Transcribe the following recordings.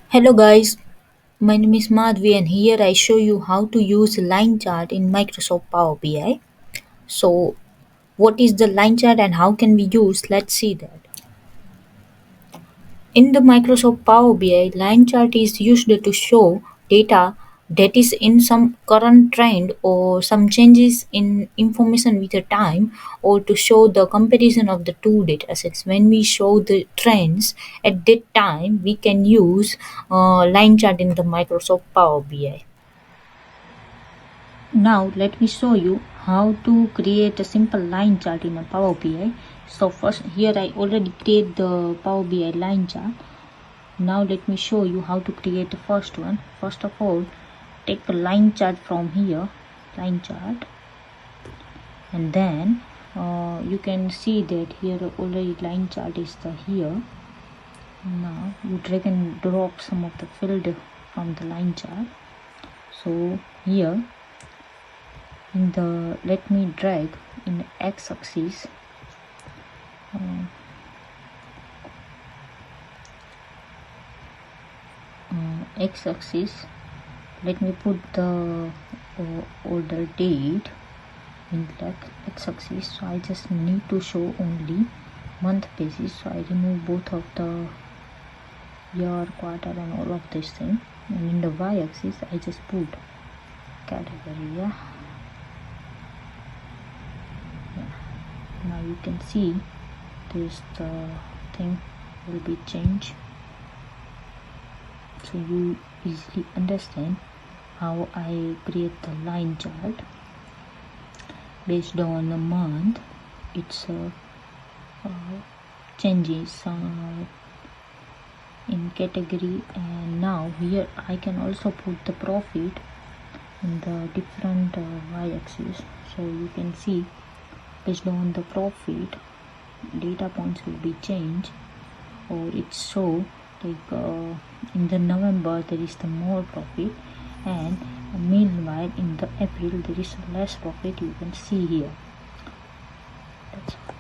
Hello guys, my name is Madhavi and here I show you how to use line chart in Microsoft Power BI. So what is the line chart and how can we use? Let's see that. In the Microsoft Power BI, line chart is used to show data that is in some current trend or some changes in information with the time or to show the comparison of the two data sets. When we show the trends at that time, we can use line chart in the Microsoft Power BI. Now let me show you how to create a simple line chart in a Power BI. So first here I already create the Power BI line chart. Now let me show you how to create the first one. First of all, take a line chart from here, line chart, and then you can see that here already line chart is here. Now you drag and drop some of the field from the line chart. So here in the let me drag in the x-axis x-axis let me put the order date in like x-axis. So I just need to show only month basis, so I remove both of the year, quarter and all of this thing, and in the y-axis I just put category. Yeah, now you can see this the thing will be changed, so you easily understand how I create the line chart based on a month. It's changes in category, and now here I can also put the profit in the different y-axis, so you can see based on the profit data points will be changed, or it's show like in the November there is the more profit, and meanwhile in the April there is less profit. You can see here. That's all.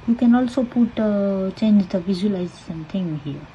You can also put change the visualization thing here.